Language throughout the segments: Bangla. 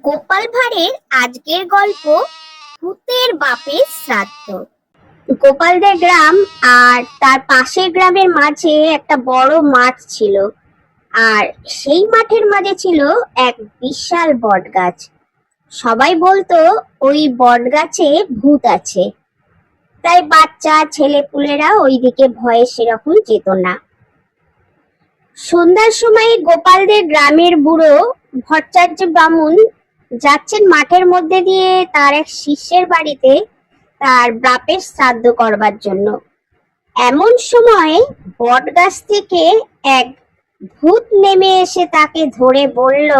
গোপাল ভাঁড়ের আজকের গল্প ভূতের বাপের শ্রাদ্ধ। গোপালদের গ্রাম আর তার পাশের গ্রামের মাঝে একটা বড় মাঠ ছিল, আর সেই মাঠের মাঝে ছিল এক বিশাল বট গাছ। সবাই বলতো ওই বট গাছে ভূত আছে, তাই বাচ্চা ছেলেপুলেরা ওইদিকে ভয়ে সেরকম যেত না। সন্ধ্যার সময় গোপালদের গ্রামের বুড়ো ভট্টাচার্য বামুন যাচ্ছেন মাঠের মধ্যে দিয়ে তার এক শিষ্যের বাড়িতে তার বাপের শ্রাদ্ধ করবার জন্য। এমন সময় বট গাছ থেকে এক ভূত নেমে এসে তাকে ধরে বলল,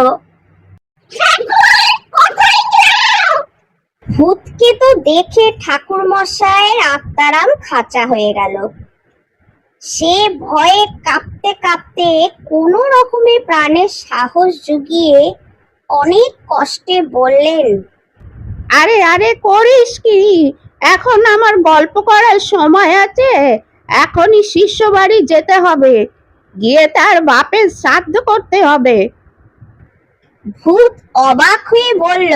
ভূতকে তো দেখে ঠাকুর মশাইয়ের আত্মারাম খাঁচা হয়ে গেল। সে ভয়ে কাঁপতে কাঁপতে কোনো রকমে প্রাণের সাহস জুগিয়ে অনেক কষ্টে বললেন, আরে আরে করিস কি? এখন আমার গল্প করার সময় আছে? এখনই শিষ্য বাড়ি যেতে হবে, গিয়ে তার বাপের শ্রাদ্ধ করতে হবে। ভূত অবাক হয়ে বলল,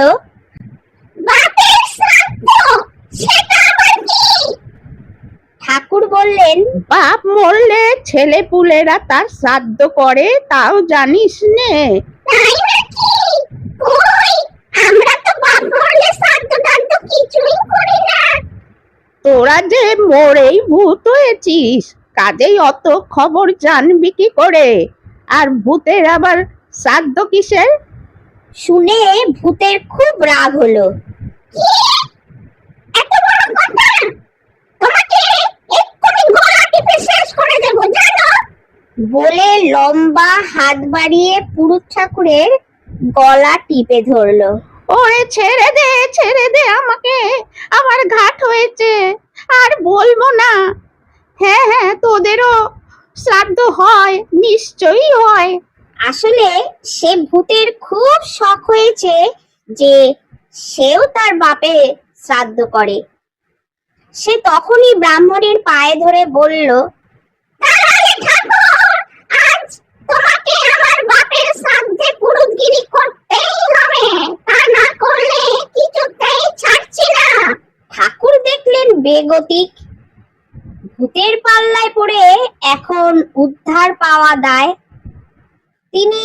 বাপের শ্রাদ্ধ? সেটা আবার কি? ঠাকুর বললেন, বাপ মরলে ছেলে পুলেরা তার শ্রাদ্ধ করে, তাও জানিস নে? তাই নাকি? কই, আমরা তো বাপ মরলে শ্রাদ্ধ টাদ্ধ কিছুই করি না। তোরা যে মরেই ভূত হয়েছিস, কাজেই অত খবর জানবি কি করে? আর ভূতের আবার শ্রাদ্ধ কিসের? শুনে ভূতের খুব রাগ হলো। এত বড় কথা, তোমাকে এক্ষুনি গলা টিপে শেষ করে দেব, জানো? বলে লম্বা হাত বাড়িয়ে পুরুত ঠাকুরের গলা টিপে ধরলো। ওরে ছেড়ে দে আমাকে, আমার ঘাট হয়েছে, আর বলবো না। হ্যাঁ হ্যাঁ, তোদেরও শ্রাদ্ধ হয়, নিশ্চয়ই হয়। আসলে সে ভূতের খুব শখ হয়েছে যে সেও তার বাপে শ্রাদ্ধ করে। সে তখনই ব্রাহ্মণের পায়ে ধরে বলল, আজ তোমাকে আমার বাপের শ্রাদ্ধে পুরুতগিরি করতেই হবে, তা না করলে কিছুতেই ছাড়ছি না। ঠাকুর দেখলেন বেগতিক, ভূতের পাল্লায় পড়ে এখন উদ্ধার পাওয়া দায়। তিনি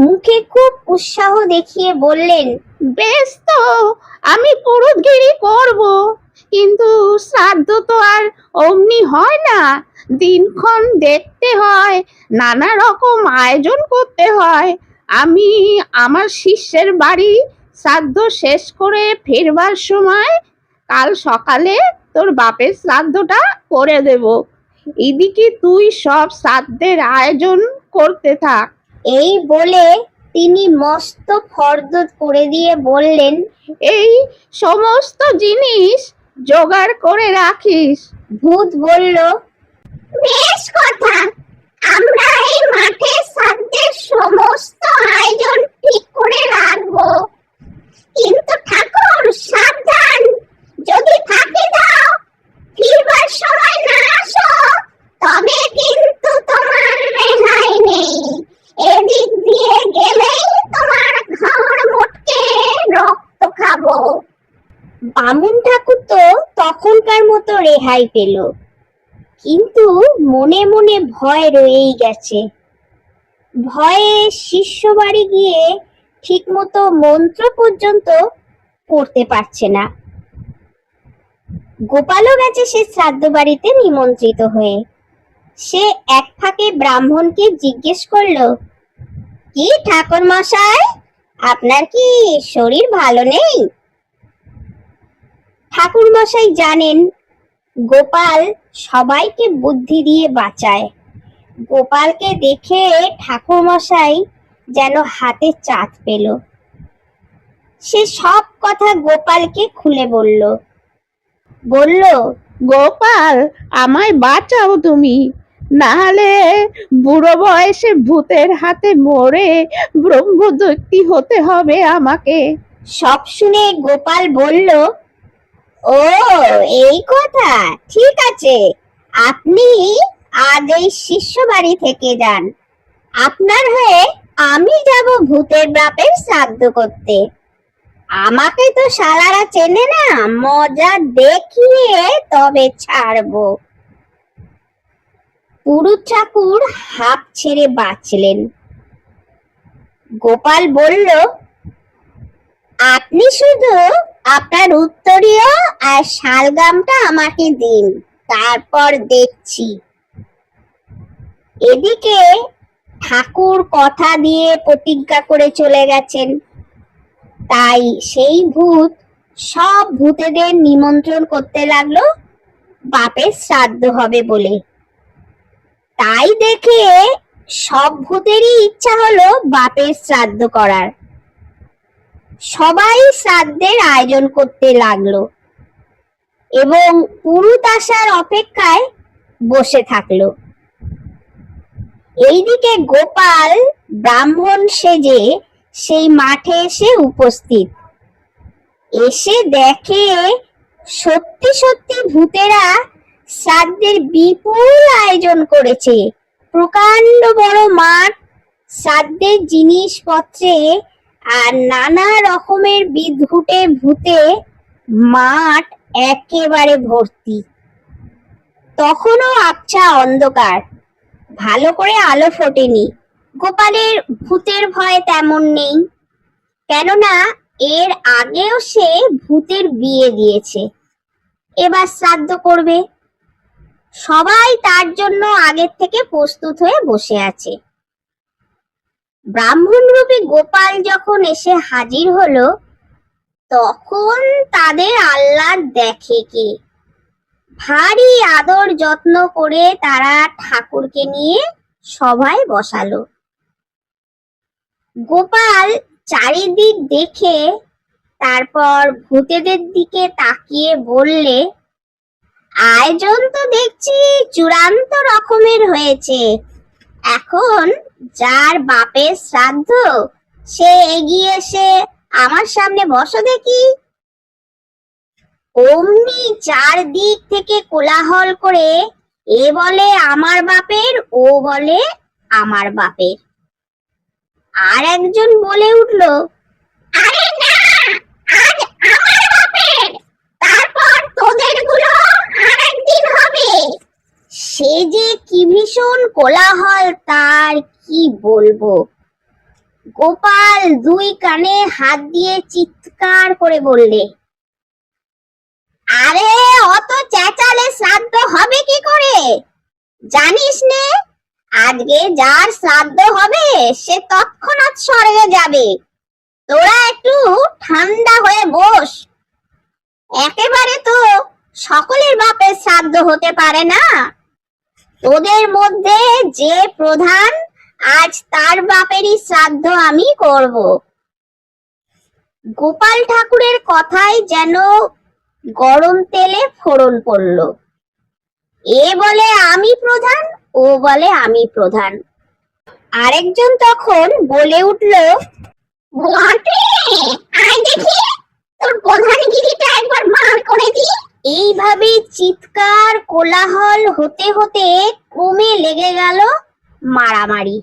মুখে খুব উৎসাহ দেখিয়ে বললেন, বেশ তো, আমি পুরুতগিরি করব, কিন্তু শ্রাদ্ধ তো আর অমনি হয় না। দিনক্ষণ দেখতে হয়, নানা রকম আয়োজন করতে হয়। আমি আমার শিষ্যের বাড়ি শ্রাদ্ধ শেষ করে ফেরবার সময় কাল সকালে তোর বাপের শ্রাদ্ধটা করে দেব। এদিকে তুই সব শ্রাদ্ধের আয়োজন করতে থাক। এই বলে তিনি মস্ত ফর্দ করে দিয়ে বললেন, এই সমস্ত জিনিস জোগাড় করে রাখিস। ভূত বলল, বেশ কথা, আমরা এই মাঠে শ্রাদ্ধের সমস্ত আয়োজন ঠিক করে রাখবো, কিন্তু ঠাকুর সাবধান, যদি ফাঁকি দাও, ফিরবার সময় না আসো, তবে কিন্তু তোমার রেহাই নেই। এদিক দিয়ে গেলেই তোমার ঘাড় মোটকে রক্ত খাবো। বামুন ঠাকুর তো তখনকার মতো রেহাই পেল, কিন্তু মনে মনে ভয় রয়েই গেছে। ভয়ে শিষ্য বাড়ি গিয়ে ঠিক মতো মন্ত্র পর্যন্ত পড়তে পারছে না। গোপালও গেছে সে শ্রাদ্ধ বাড়িতে নিমন্ত্রিত হয়ে। সে এক ফাঁকে ব্রাহ্মণকে জিজ্ঞেস করলো, কি ঠাকুর মশাই, আপনার কি শরীর ভালো নেই? ঠাকুর মশাই জানেন গোপাল সবাইকে বুদ্ধি দিয়ে বাঁচায়। গোপালকে দেখে ঠাকুর মশাই যেন হাতে চাঁদ পেল। সে সব কথা গোপালকে খুলে বলল। গোপাল, আমায় বাঁচাও তুমি, নাহলে বুড়ো বয়সে ভূতের হাতে মরে ব্রহ্মদৈত্যী হতে হবে আমাকে। সব শুনে গোপাল বলল, ও এই কথা, ঠিক আছে, আপনি আজ এই শিষ্য বাড়ি থেকে যান, আপনার হয়ে আমি যাব ভূতের বাপের শ্রাদ্ধ করতে। আমাকে তো শালারা চেনে না, মজা দেখিয়ে তবে ছাড়বো। পুরুত ঠাকুর হাঁপ ছেড়ে বাঁচলেন। গোপাল বলল, আপনি শুধু আপনার উত্তরীয় আর শালগামটা আমাকে দিন, তারপর দেখছি। এদিকে ঠাকুর কথা দিয়ে প্রতিজ্ঞা করে চলে গেছেন, তাই সেই ভূত সব ভূতেদের নিমন্ত্রণ করতে লাগলো বাপের শ্রাদ্ধ হবে বলে। তাই দেখে সব ভূতেরই ইচ্ছা হলো বাপের শ্রাদ্ধ করার। সবাই শ্রাদ্ধের আয়োজন করতে লাগলো এবং পুরুত আসার অপেক্ষায় বসে থাকলো। এইদিকে গোপাল ব্রাহ্মণ সেজে সেই মাঠে এসে উপস্থিত। এসে দেখে সত্যি সত্যি ভূতেরা শ্রাদ্ধের বিপুল আয়োজন করেছে। প্রকাণ্ড বড় মাঠ, শ্রাদ্ধের জিনিসপত্রে আর নানা রকমের বিদ্ঘুটে ভূতে মাঠ একেবারে ভর্তি। তখনও আবছা অন্ধকার, ভালো করে আলো ফোটেনি। গোপালের ভূতের ভয় তেমন নেই, কেননা এর আগেও সে ভূতের বিয়ে দিয়েছে। এবার শ্রাদ্ধ করবে, সবাই তার জন্য আগের থেকে প্রস্তুত হয়ে বসে আছে। ব্রাহ্মণরূপী গোপাল যখন এসে হাজির হলো, তখন তাদের আহ্লাদ দেখে কে। ভারী আদর যত্ন করে তারা ঠাকুরকে নিয়ে সভায় বসালো। গোপাল চারিদিক দেখে তারপর ভূতেদের দিকে তাকিয়ে বললে, আয়োজন তো দেখছি চূড়ান্ত রকমের হয়েছে। এখন যার বাপের শ্রাদ্ধ সে এগিয়ে এসে আমার সামনে বসো দেখি। অমনি চারদিক থেকে কোলাহল করে এ বলে আমার বাপের, ও বলে আমার বাপের। আর একজন বলে উঠলো, আরে না, আজ আমার বাপের, তারপর তোদের গুলো আরেকদিন হবে। সে যে কি ভীষণ কোলাহল, তার কি বলবো। গোপাল দুই কানে হাত দিয়ে চিৎকার করে বললে, আরে অত চেঁচালে শ্রাদ্ধ হবে কি করে? জানিস নে, আজকে যার শ্রাদ্ধ হবে সে তৎক্ষণাৎ স্বর্গে যাবে। তোরা একটু ঠান্ডা হয়ে বস। একেবারে তো সকলের বাপের শ্রাদ্ধ হতে পারে না। তোদের মধ্যে যে প্রধান, আজ তার বাপেরই শ্রাদ্ধ আমি করব। গোপাল ঠাকুরের কথায় যেন গরম তেলে ফোড়ন পড়ল। এ বলে আমি প্রধান, ও বলে আমি প্রধান। আরেকজন তখন বলে উঠল, দেখি তোর প্রধানগিরিটা একবার মার করে দি। এইভাবে চিৎকার কোলাহল হতে হতে ক্রমে লেগে গেল মারামারি।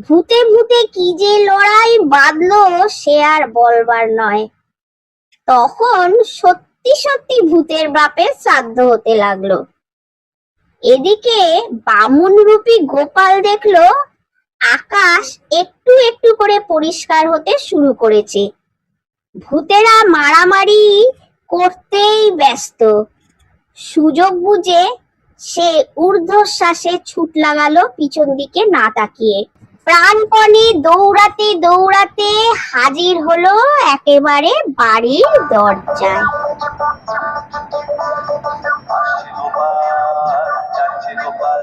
ভূতে ভূতে কি যে লড়াই বাঁধলো সে আর বলবার নয়। তখন সত্যি সত্যি ভূতের বাপের শ্রাদ্ধ হতে লাগলো। এদিকে বামুন রূপী গোপাল দেখলো আকাশ একটু একটু করে পরিষ্কার হতে শুরু করেছে। ভূতেরা মারামারি করতেই ব্যস্ত। সুযোগ বুঝে সে ঊর্ধ্বশ্বাসে ছুট লাগালো পিছন দিকে না তাকিয়ে। প্রাণপণে দৌড়াতে দৌড়াতে হাজির হলো একেবারে বাড়ির দরজায়। যাচ্ছে গোপাল